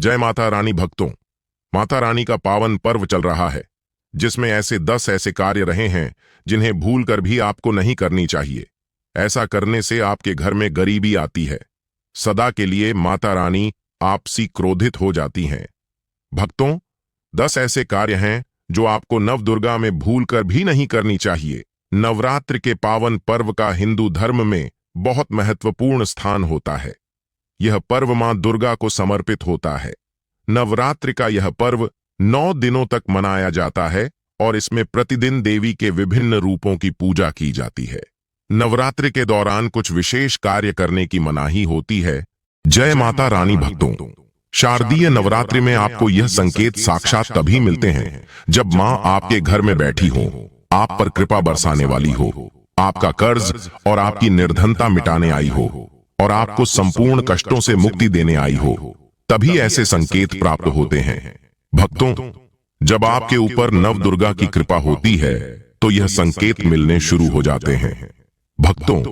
जय माता रानी भक्तों। माता रानी का पावन पर्व चल रहा है, जिसमें ऐसे 10 ऐसे कार्य रहे हैं जिन्हें भूल कर भी आपको नहीं करनी चाहिए। ऐसा करने से आपके घर में गरीबी आती है। सदा के लिए माता रानी आपसी क्रोधित हो जाती हैं। भक्तों, 10 ऐसे कार्य हैं जो आपको नवदुर्गा में भूल कर भी नहीं करनी चाहिए। नवरात्र के पावन पर्व का हिंदू धर्म में बहुत महत्वपूर्ण स्थान होता है। यह पर्व मां दुर्गा को समर्पित होता है। नवरात्रि का यह पर्व 9 दिनों तक मनाया जाता है और इसमें प्रतिदिन देवी के विभिन्न रूपों की पूजा की जाती है। नवरात्रि के दौरान कुछ विशेष कार्य करने की मनाही होती है। जय माता रानी भक्तों, शारदीय नवरात्रि में आपको यह संकेत साक्षात तभी मिलते हैं जब मां आपके घर में बैठी हो, आप पर कृपा बरसाने वाली हो, आपका कर्ज और आपकी निर्धनता मिटाने आई हो और आपको संपूर्ण कष्टों से मुक्ति देने आई हो। तभी ऐसे संकेत प्राप्त होते हैं। भक्तों, जब आपके ऊपर नवदुर्गा की कृपा होती है तो यह संकेत मिलने शुरू हो जाते हैं। भक्तों,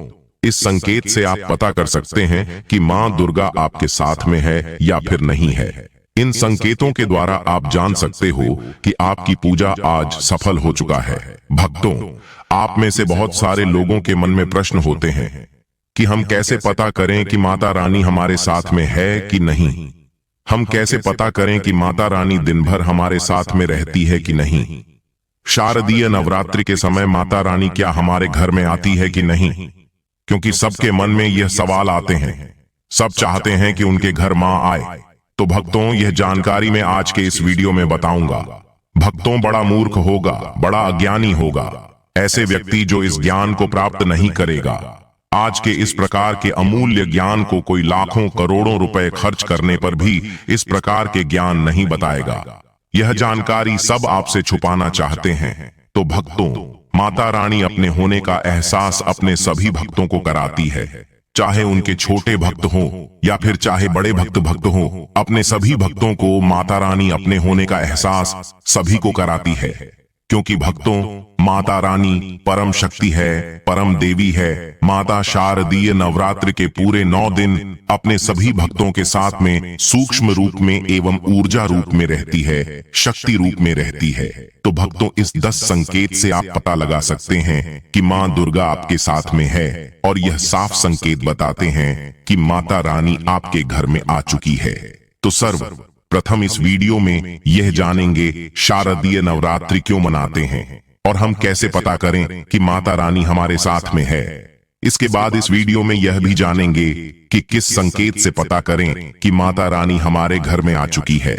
इस संकेत से आप पता कर सकते हैं कि मां दुर्गा आपके साथ में है या फिर नहीं है। इन संकेतों के द्वारा आप जान सकते हो कि आपकी पूजा आज सफल हो चुका है। भक्तों, आप में से बहुत सारे लोगों के मन में प्रश्न होते हैं कि हम कैसे पता करें कि माता रानी हमारे साथ में है कि नहीं। हम कैसे पता करें कि माता रानी दिन भर हमारे साथ में रहती है कि नहीं। शारदीय नवरात्रि के समय माता रानी क्या हमारे घर में आती है कि नहीं, क्योंकि सबके मन में यह सवाल आते हैं। सब चाहते हैं कि उनके घर मां आए। तो भक्तों, यह जानकारी मैं आज के इस वीडियो में बताऊंगा। भक्तों, बड़ा मूर्ख होगा, बड़ा अज्ञानी होगा ऐसे व्यक्ति जो इस ज्ञान को प्राप्त नहीं करेगा। आज के इस प्रकार के अमूल्य ज्ञान को कोई लाखों करोड़ों रुपए खर्च करने पर भी इस प्रकार के ज्ञान नहीं बताएगा। यह जानकारी सब आपसे छुपाना चाहते हैं। तो भक्तों, माता रानी अपने होने का एहसास अपने सभी भक्तों को कराती है, चाहे उनके छोटे भक्त हों या फिर चाहे बड़े भक्त हों। अपने सभी भक्तों को माता रानी अपने होने का एहसास सभी को कराती है, क्योंकि भक्तों, माता रानी परम शक्ति है, परम देवी है। माता शारदीय नवरात्र के पूरे 9 दिन अपने सभी भक्तों के साथ में सूक्ष्म रूप में एवं ऊर्जा रूप में रहती है, शक्ति रूप में रहती है। तो भक्तों, इस 10 संकेत से आप पता लगा सकते हैं कि मां दुर्गा आपके साथ में है और यह साफ संकेत बताते हैं कि माता रानी आपके घर में आ चुकी है। तो सर्वप्रथम इस वीडियो में यह जानेंगे शारदीय नवरात्रि क्यों मनाते हैं और हम कैसे पता करें कि माता रानी हमारे साथ में है। इसके बाद इस वीडियो में यह भी जानेंगे कि किस संकेत से पता करें कि माता रानी हमारे घर में आ चुकी है।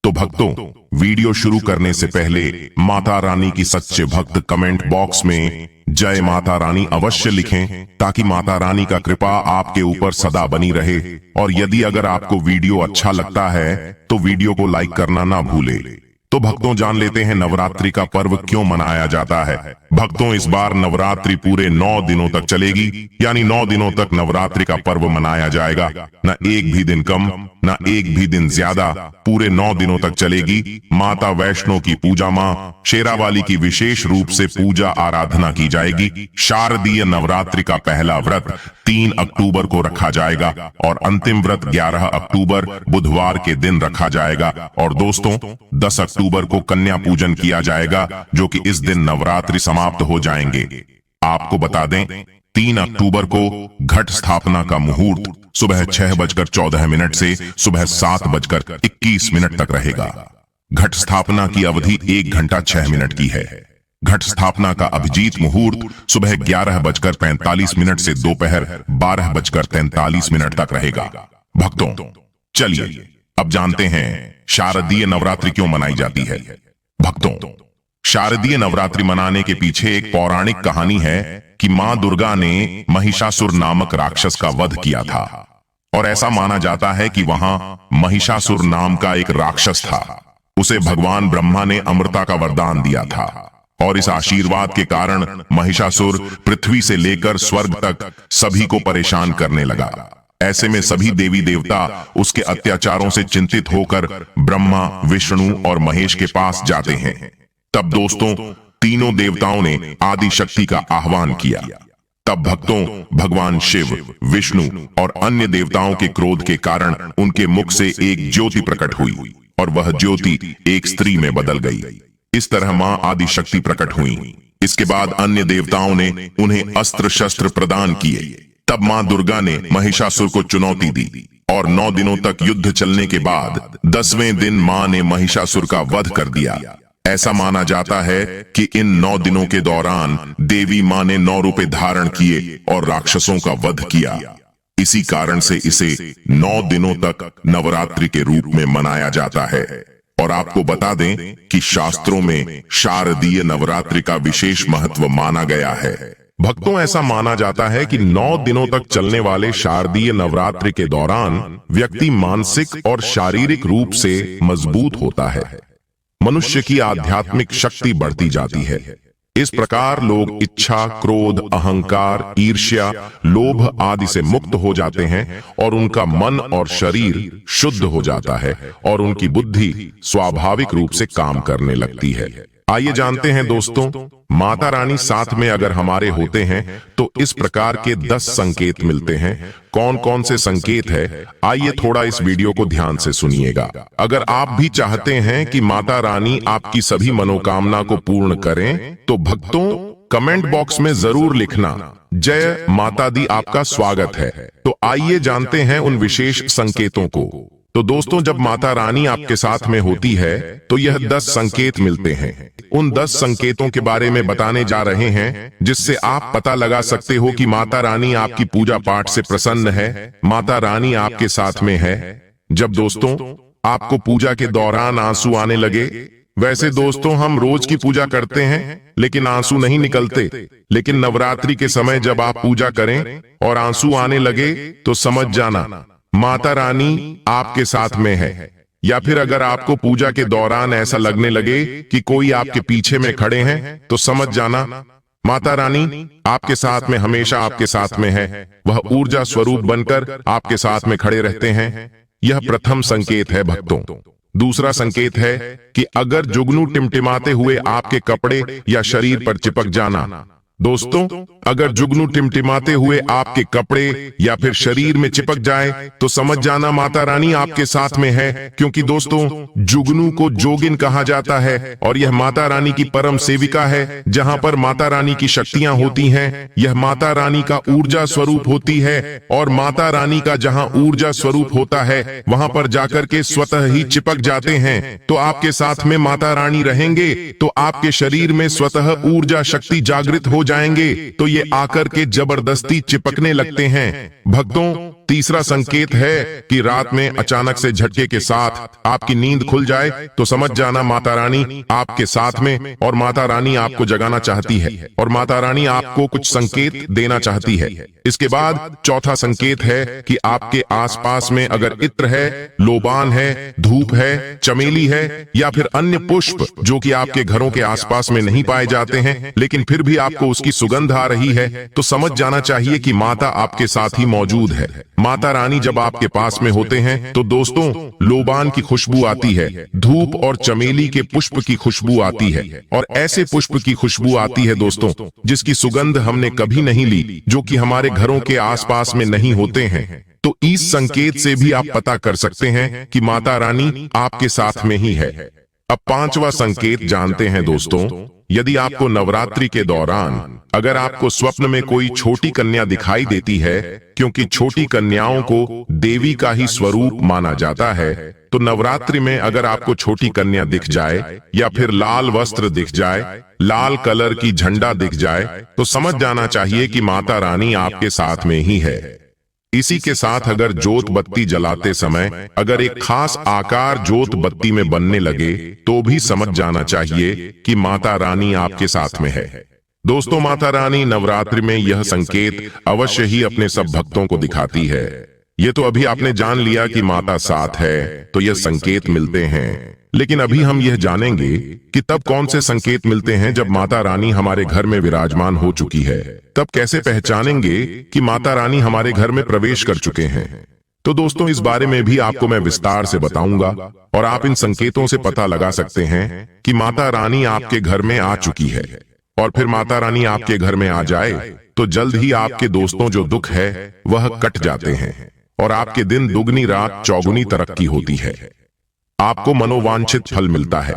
तो भक्तों, वीडियो शुरू करने से पहले माता रानी की सच्चे भक्त कमेंट बॉक्स में जय माता रानी अवश्य लिखें, ताकि माता रानी का कृपा आपके ऊपर सदा बनी रहे। और यदि अगर आपको वीडियो अच्छा लगता है तो वीडियो को लाइक करना ना भूले। तो भक्तों, जान लेते हैं नवरात्रि का पर्व क्यों मनाया जाता है। भक्तों, इस बार नवरात्रि पूरे 9 दिनों तक चलेगी, यानी 9 दिनों तक नवरात्रि का पर्व मनाया जाएगा। न एक भी दिन कम, न एक भी दिन ज्यादा, पूरे 9 दिनों तक चलेगी। माता वैष्णो की पूजा, मां शेरावाली की विशेष रूप से पूजा आराधना की जाएगी। शारदीय नवरात्रि का पहला व्रत 3 अक्टूबर को रखा जाएगा और अंतिम व्रत 11 अक्टूबर बुधवार के दिन रखा जाएगा। और दोस्तों, 10 अक्टूबर को कन्या पूजन किया जाएगा, जो कि इस दिन नवरात्रि समाप्त हो जाएंगे। आपको बता दें, 3 अक्टूबर को घट स्थापना का मुहूर्त सुबह 6:14 से सुबह 7:21 तक रहेगा। घट स्थापना की अवधि 1 घंटा 6 मिनट की है। घट स्थापना का अभिजीत मुहूर्त सुबह 11:45 से दोपहर 12:43 तक रहेगा। भक्तों, चलिए अब जानते हैं शारदीय नवरात्रि क्यों मनाई जाती है। भक्तों, शारदीय नवरात्रि मनाने के पीछे एक पौराणिक कहानी है कि मां दुर्गा ने महिषासुर नामक राक्षस का वध किया था। और ऐसा माना जाता है कि वहां महिषासुर नाम का एक राक्षस था। उसे भगवान ब्रह्मा ने अमृता का वरदान दिया था और इस आशीर्वाद के कारण महिषासुर पृथ्वी से लेकर स्वर्ग तक सभी को परेशान करने लगा। ऐसे में सभी देवी देवता उसके अत्याचारों से चिंतित होकर ब्रह्मा, विष्णु और महेश के पास जाते हैं। तब दोस्तों, तीनों देवताओं ने आदि शक्ति का आह्वान किया। तब भक्तों भगवान शिव, विष्णु और अन्य देवताओं के क्रोध के कारण उनके मुख से एक ज्योति प्रकट हुई और वह ज्योति एक स्त्री में बदल गई। इस तरह मां आदि शक्ति प्रकट हुई। इसके बाद अन्य देवताओं ने उन्हें अस्त्र शस्त्र प्रदान किए। तब मां दुर्गा ने महिषासुर को चुनौती दी और 9 दिनों तक युद्ध चलने के बाद 10वें दिन मां ने महिषासुर का वध कर दिया। ऐसा माना जाता है कि इन 9 दिनों के दौरान देवी मां ने 9 रूप धारण किए और राक्षसों का वध किया। इसी कारण से इसे 9 दिनों तक नवरात्रि के रूप में मनाया जाता है। और आपको बता दें कि शास्त्रों में शारदीय नवरात्रि का विशेष महत्व माना गया है। भक्तों, ऐसा माना जाता है कि 9 दिनों तक चलने वाले शारदीय नवरात्रि के दौरान व्यक्ति मानसिक और शारीरिक रूप से मजबूत होता है। मनुष्य की आध्यात्मिक शक्ति बढ़ती जाती है। इस प्रकार लोग इच्छा, क्रोध, अहंकार, ईर्ष्या, लोभ आदि से मुक्त हो जाते हैं और उनका मन और शरीर शुद्ध हो जाता है और उनकी बुद्धि स्वाभाविक रूप से काम करने लगती है। आइए जानते हैं दोस्तों, माता रानी साथ में अगर हमारे होते हैं तो इस प्रकार के 10 संकेत मिलते हैं। कौन कौन से संकेत है, आइए थोड़ा इस वीडियो को ध्यान से सुनिएगा। अगर आप भी चाहते हैं कि माता रानी आपकी सभी मनोकामना को पूर्ण करें तो भक्तों कमेंट बॉक्स में जरूर लिखना, जय माता दी आपका स्वागत है। तो आइए जानते हैं उन विशेष संकेतों को। तो दोस्तों, जब माता रानी आपके साथ में होती है तो यह 10 संकेत मिलते हैं। उन 10 संकेतों के बारे में बताने जा रहे हैं जिससे आप पता लगा सकते हो कि माता रानी आपकी पूजा पाठ से प्रसन्न है, माता रानी आपके साथ में है। जब दोस्तों आपको पूजा के दौरान आंसू आने लगे, वैसे दोस्तों हम रोज की पूजा करते हैं लेकिन आंसू नहीं निकलते, लेकिन नवरात्रि के समय जब आप पूजा करें और आंसू आने लगे तो समझ जाना माता रानी आपके साथ में है। या फिर अगर आपको पूजा के दौरान ऐसा लगने लगे कि कोई आपके पीछे में खड़े हैं तो समझ जाना माता रानी आपके साथ में, हमेशा आपके साथ में है। वह ऊर्जा स्वरूप बनकर आपके साथ में खड़े रहते हैं। यह प्रथम संकेत है भक्तों। दूसरा संकेत है कि अगर जुगनू टिमटिमाते हुए आपके कपड़े या शरीर पर चिपक जाना। दोस्तों, अगर जुगनू टिमटिमाते हुए आपके कपड़े या फिर शरीर में चिपक जाए तो समझ जाना माता रानी आपके साथ में है, क्योंकि दोस्तों जुगनू को जोगिन कहा जाता है और यह माता रानी की परम सेविका है। जहां पर माता रानी की शक्तियां होती हैं, यह माता रानी का ऊर्जा स्वरूप होती है और माता रानी का जहां ऊर्जा स्वरूप होता है वहां पर जाकर के स्वतः ही चिपक जाते हैं। तो आपके साथ में माता रानी रहेंगे तो आपके शरीर में स्वतः ऊर्जा शक्ति जागृत हो जाएंगे, तो ये आकर के जबरदस्ती चिपकने लगते हैं। भक्तों, तीसरा संकेत है कि रात में अचानक से झटके के साथ आपकी नींद खुल जाए तो समझ जाना माता रानी आपके साथ में और माता रानी आपको जगाना चाहती है और माता रानी आपको कुछ संकेत देना चाहती है। इसके बाद चौथा संकेत है कि आपके आसपास में अगर इत्र है, लोबान है, धूप है, चमेली है या फिर अन्य पुष्प जो कि आपके घरों के आसपास में नहीं पाए जाते हैं लेकिन फिर भी आपको उसकी सुगंध आ रही है तो समझ जाना चाहिए कि माता आपके साथ ही मौजूद है। माता रानी जब आपके पास में होते हैं तो दोस्तों लोबान की खुशबू आती है, धूप और चमेली के पुष्प की खुशबू आती है और ऐसे पुष्प की खुशबू आती है दोस्तों जिसकी सुगंध हमने कभी नहीं ली, जो कि हमारे घरों के आसपास में नहीं होते हैं। तो इस संकेत से भी आप पता कर सकते हैं कि माता रानी आपके साथ में ही है। अब पांचवा संकेत जानते हैं दोस्तों। यदि आपको नवरात्रि के दौरान अगर आपको स्वप्न में कोई छोटी कन्या दिखाई देती है, क्योंकि छोटी कन्याओं को देवी का ही स्वरूप माना जाता है, तो नवरात्रि में अगर आपको छोटी कन्या दिख जाए या फिर लाल वस्त्र दिख जाए, लाल कलर की झंडा दिख जाए, तो समझ जाना चाहिए कि माता रानी आपके साथ में ही है। इसी के साथ अगर जोत बत्ती जलाते समय अगर एक खास आकार जोत बत्ती में बनने लगे तो भी समझ जाना चाहिए कि माता रानी आपके साथ में है। दोस्तों, माता रानी नवरात्रि में यह संकेत अवश्य ही अपने सब भक्तों को दिखाती है। ये तो अभी आपने जान लिया कि माता साथ है तो यह संकेत मिलते हैं, लेकिन अभी हम यह जानेंगे कि तब कौन से संकेत मिलते हैं जब माता रानी हमारे घर में विराजमान हो चुकी है। तब कैसे पहचानेंगे कि माता रानी हमारे घर में प्रवेश कर चुके हैं। तो दोस्तों इस बारे में भी आपको मैं विस्तार से बताऊंगा और आप इन संकेतों से पता लगा सकते हैं कि माता रानी आपके घर में आ चुकी है। और फिर माता रानी आपके घर में आ जाए तो जल्द ही आपके दोस्तों जो दुख है वह कट जाते हैं और आपके दिन दुगनी रात चौगुनी तरक्की होती है। आपको मनोवांछित फल मिलता है।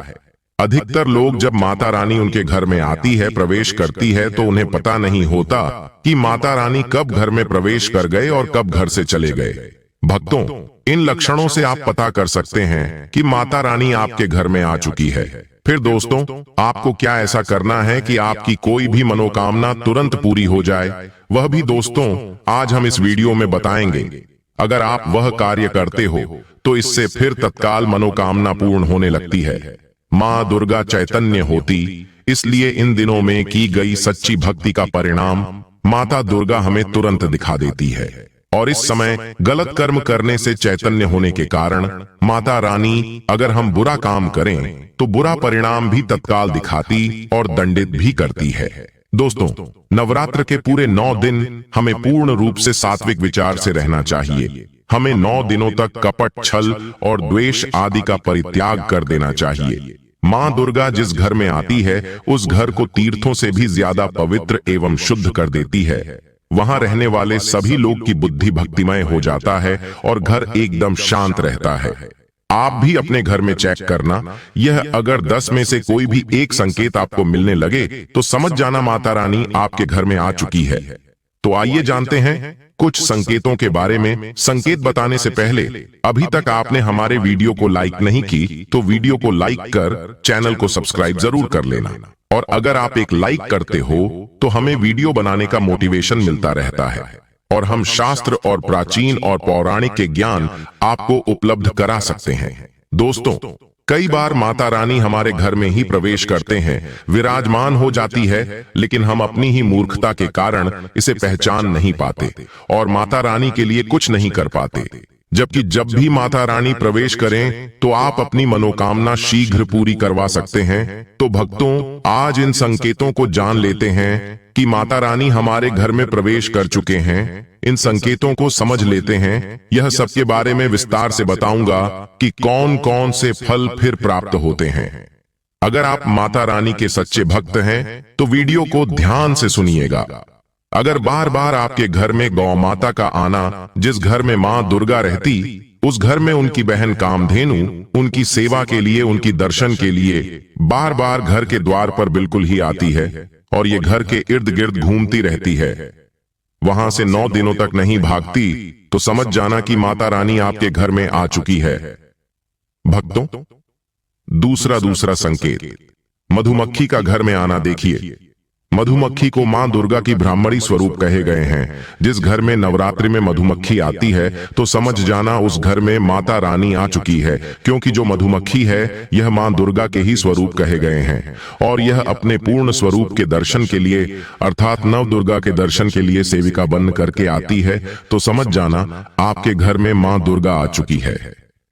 अधिकतर लोग जब माता रानी उनके घर में आती है, प्रवेश करती है, तो उन्हें पता नहीं होता कि माता रानी कब घर में प्रवेश कर गए और कब घर से चले गए। भक्तों, इन लक्षणों से आप पता कर सकते हैं कि माता रानी आपके घर में आ चुकी है। फिर दोस्तों, आपको क्या ऐसा करना है कि आपकी कोई भी मनोकामना तुरंत पूरी हो जाए, वह भी दोस्तों आज हम इस वीडियो में बताएंगे। अगर आप वह कार्य करते हो तो इससे फिर तत्काल मनोकामना पूर्ण होने लगती है। माँ दुर्गा चैतन्य होती, इसलिए इन दिनों में की गई सच्ची भक्ति का परिणाम माता दुर्गा हमें तुरंत दिखा देती है। और इस समय गलत कर्म करने से चैतन्य होने के कारण माता रानी अगर हम बुरा काम करें तो बुरा परिणाम भी तत्काल दिखाती और दंडित भी करती है। दोस्तों, नवरात्र के पूरे 9 दिन हमें पूर्ण रूप से सात्विक विचार से रहना चाहिए। हमें 9 दिनों तक कपट, छल और द्वेष आदि का परित्याग कर देना चाहिए। माँ दुर्गा जिस घर में आती है उस घर को तीर्थों से भी ज्यादा पवित्र एवं शुद्ध कर देती है। वहां रहने वाले सभी लोग की बुद्धि भक्तिमय हो जाता है और घर एकदम शांत रहता है। आप भी अपने घर में चेक करना, यह अगर 10 में से कोई भी एक संकेत आपको मिलने लगे तो समझ जाना माता रानी आपके घर में आ चुकी है। तो आइए जानते हैं कुछ संकेतों के बारे में। संकेत बताने से पहले अभी तक आपने हमारे वीडियो को लाइक नहीं की तो वीडियो को लाइक कर चैनल को सब्सक्राइब जरूर कर लेना। और अगर आप एक लाइक करते हो तो हमें वीडियो बनाने का मोटिवेशन मिलता रहता है और हम शास्त्र और प्राचीन और पौराणिक के ज्ञान आपको उपलब्ध करा सकते हैं। दोस्तों, कई बार माता रानी हमारे घर में ही प्रवेश करते हैं, विराजमान हो जाती है, लेकिन हम अपनी ही मूर्खता के कारण इसे पहचान नहीं पाते और माता रानी के लिए कुछ नहीं कर पाते। जबकि जब भी माता रानी प्रवेश करें तो आप अपनी मनोकामना शीघ्र पूरी करवा सकते हैं। तो भक्तों, आज इन संकेतों को जान लेते हैं कि माता रानी हमारे घर में प्रवेश कर चुके हैं। इन संकेतों को समझ लेते हैं। यह सबके बारे में विस्तार से बताऊंगा कि कौन कौन से फल फिर प्राप्त होते हैं। अगर आप माता रानी के सच्चे भक्त हैं तो वीडियो को ध्यान से सुनिएगा। अगर बार बार आपके घर में गौ माता का आना, जिस घर में माँ दुर्गा रहती उस घर में उनकी बहन कामधेनु उनकी सेवा के लिए, उनकी दर्शन के लिए बार बार घर के द्वार पर बिल्कुल ही आती है और ये घर के इर्द गिर्द घूमती रहती है, वहां से 9 दिनों तक नहीं भागती, तो समझ जाना कि माता रानी आपके घर में आ चुकी है। भक्तों, दूसरा संकेत, मधुमक्खी का घर में आना देखिए। मधुमक्खी को मां दुर्गा की ब्राह्मणी स्वरूप कहे गए हैं। जिस घर में नवरात्रि में मधुमक्खी आती है तो समझ जाना उस घर में माता रानी आ चुकी है, क्योंकि जो मधुमक्खी है यह मां दुर्गा के ही स्वरूप कहे गए हैं और यह अपने पूर्ण स्वरूप के दर्शन के लिए अर्थात नव दुर्गा के दर्शन के लिए सेविका बन करके आती है। तो समझ जाना आपके घर में मां दुर्गा आ चुकी है।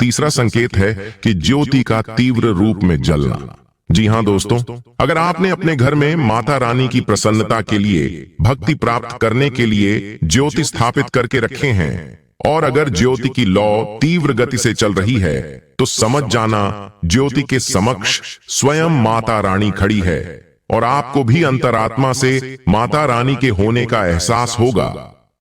तीसरा संकेत है कि ज्योति का तीव्र रूप में जलना। जी हाँ दोस्तों, अगर आपने अपने घर में माता रानी की प्रसन्नता के लिए, भक्ति प्राप्त करने के लिए ज्योति स्थापित करके रखे हैं और अगर ज्योति की लौ तीव्र गति से चल रही है तो समझ जाना ज्योति के समक्ष स्वयं माता रानी खड़ी है और आपको भी अंतरात्मा से माता रानी के होने का एहसास होगा।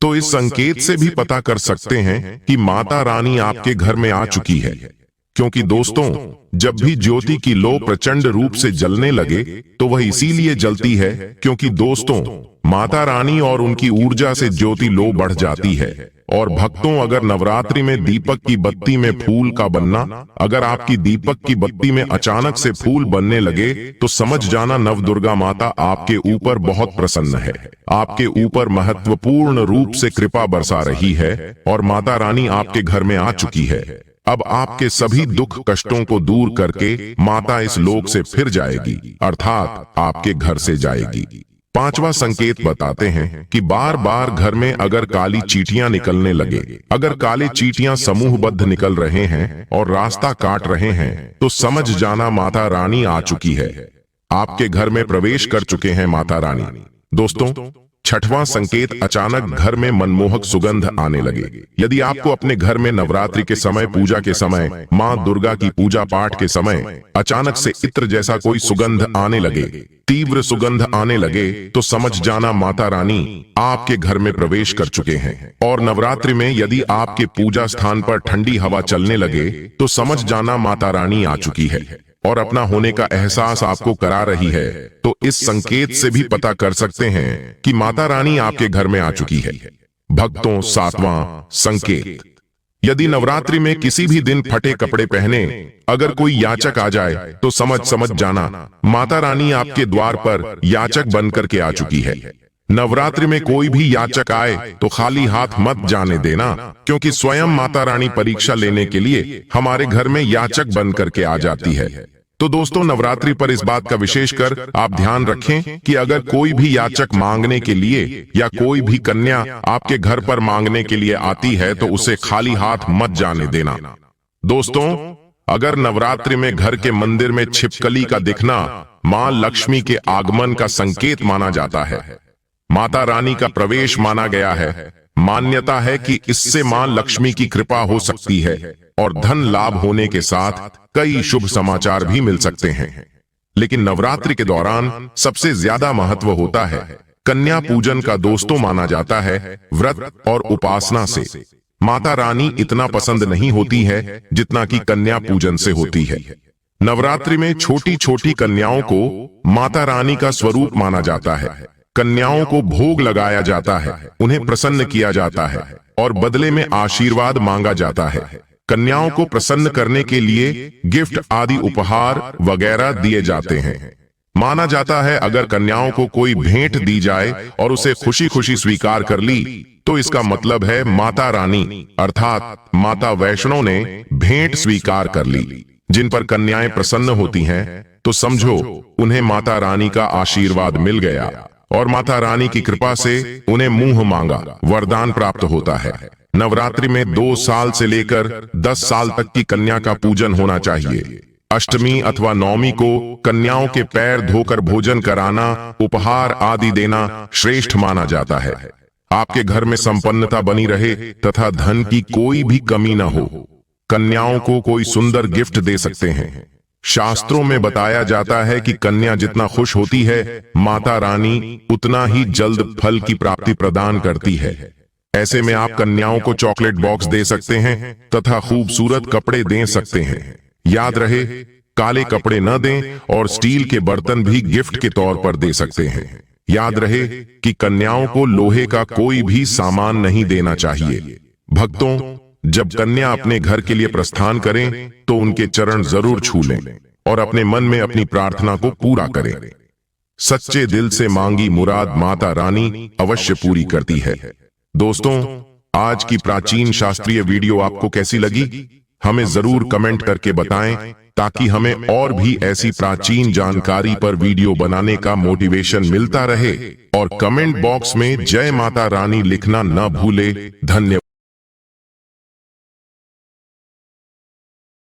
तो इस संकेत से भी पता कर सकते हैं कि माता रानी आपके घर में आ चुकी है। क्योंकि दोस्तों, जब भी ज्योति की लो प्रचंड रूप से जलने लगे तो वह इसीलिए जलती है क्योंकि दोस्तों, माता रानी और उनकी ऊर्जा से ज्योति लो बढ़ जाती है। और भक्तों, अगर नवरात्रि में दीपक की बत्ती में फूल का बनना, अगर आपकी दीपक की बत्ती में अचानक से फूल बनने लगे तो समझ जाना नव दुर्गा माता आपके ऊपर बहुत प्रसन्न है, आपके ऊपर महत्वपूर्ण रूप से कृपा बरसा रही है और माता रानी आपके घर में आ चुकी है। अब आपके सभी दुख कष्टों को दूर करके माता इस लोक से फिर जाएगी, अर्थात आपके घर से जाएगी। 5वां संकेत बताते हैं कि बार बार घर में अगर काली चींटियां निकलने लगे, अगर काले चींटियां समूहबद्ध निकल रहे हैं और रास्ता काट रहे हैं तो समझ जाना माता रानी आ चुकी है, आपके घर में प्रवेश कर चुके हैं माता रानी। दोस्तों, छठवां संकेत, अचानक घर में मनमोहक सुगंध आने लगे। यदि आपको अपने घर में नवरात्रि के समय, पूजा के समय, मां दुर्गा की पूजा पाठ के समय अचानक से इत्र जैसा कोई सुगंध आने लगे, तीव्र सुगंध आने लगे, तो समझ जाना माता रानी आपके घर में प्रवेश कर चुके हैं। और नवरात्रि में यदि आपके पूजा स्थान पर ठंडी हवा चलने लगे, तो समझ जाना माता रानी आ चुकी है और अपना होने का एहसास आपको करा रही है। तो इस संकेत से भी पता कर सकते हैं कि माता रानी आपके घर में आ चुकी है। भक्तों, सातवां संकेत, यदि नवरात्रि में किसी भी दिन फटे कपड़े पहने अगर कोई याचक आ जाए, तो समझ जाना माता रानी आपके द्वार पर याचक बनकर के आ चुकी है। नवरात्रि में कोई भी याचक आए तो खाली हाथ मत जाने देना, क्योंकि स्वयं माता रानी परीक्षा लेने के लिए हमारे घर में याचक बन करके आ जाती है। तो दोस्तों, नवरात्रि पर इस बात का विशेष कर आप ध्यान रखें कि अगर कोई भी याचक मांगने के लिए या कोई भी कन्या आपके घर पर मांगने के लिए आती है, तो उसे खाली हाथ मत जाने देना। दोस्तों, अगर नवरात्रि में घर के मंदिर में छिपकली का दिखना मां लक्ष्मी के आगमन का संकेत माना जाता है, माता रानी का प्रवेश माना गया है। मान्यता है कि इससे मां लक्ष्मी की कृपा हो सकती है और धन लाभ होने के साथ कई शुभ समाचार भी मिल सकते हैं। लेकिन नवरात्रि के दौरान सबसे ज्यादा महत्व होता है कन्या पूजन का। दोस्तों, माना जाता है व्रत और उपासना से माता रानी इतना पसंद नहीं होती है जितना कि कन्या पूजन से होती है। नवरात्रि में छोटी छोटी कन्याओं को माता रानी का स्वरूप माना जाता है। कन्याओं को भोग लगाया जाता है, उन्हें प्रसन्न किया जाता है और बदले में आशीर्वाद मांगा जाता है। कन्याओं को प्रसन्न करने के लिए गिफ्ट आदि उपहार वगैरह दिए जाते हैं। माना जाता है अगर कन्याओं को कोई भेंट दी जाए और उसे खुशी खुशी स्वीकार कर ली, तो इसका मतलब है माता रानी अर्थात माता वैष्णो ने भेंट स्वीकार कर ली। जिन पर कन्याएं प्रसन्न होती हैं, तो समझो उन्हें माता रानी का आशीर्वाद मिल गया और माता रानी की कृपा से उन्हें मुंह मांगा वरदान प्राप्त होता है। नवरात्रि में 2 साल से लेकर 10 साल तक की कन्या का पूजन होना चाहिए। अष्टमी अथवा नवमी को कन्याओं के पैर धोकर भोजन कराना, उपहार आदि देना श्रेष्ठ माना जाता है। आपके घर में संपन्नता बनी रहे तथा धन की कोई भी कमी न हो। कन्याओं को कोई सुंदर गिफ्ट दे सकते हैं। शास्त्रों में बताया जाता है कि कन्या जितना खुश होती है, माता रानी उतना ही जल्द फल की प्राप्ति प्रदान करती है। ऐसे में आप कन्याओं को चॉकलेट बॉक्स दे सकते हैं तथा खूबसूरत कपड़े दे सकते हैं। याद रहे, काले कपड़े न दें और स्टील के बर्तन भी गिफ्ट के तौर पर दे सकते हैं। याद रहे कि कन्याओं को लोहे का कोई भी सामान नहीं देना चाहिए। भक्तों, जब कन्या अपने घर के लिए प्रस्थान करें, तो उनके चरण जरूर छू लें और अपने मन में अपनी प्रार्थना को पूरा करें। सच्चे दिल से मांगी मुराद माता रानी अवश्य पूरी करती है। दोस्तों, आज की प्राचीन शास्त्रीय वीडियो आपको कैसी लगी, हमें जरूर कमेंट करके बताएं, ताकि हमें और भी ऐसी प्राचीन जानकारी पर वीडियो बनाने का मोटिवेशन मिलता रहे। और कमेंट बॉक्स में जय माता रानी लिखना न भूले। धन्यवाद।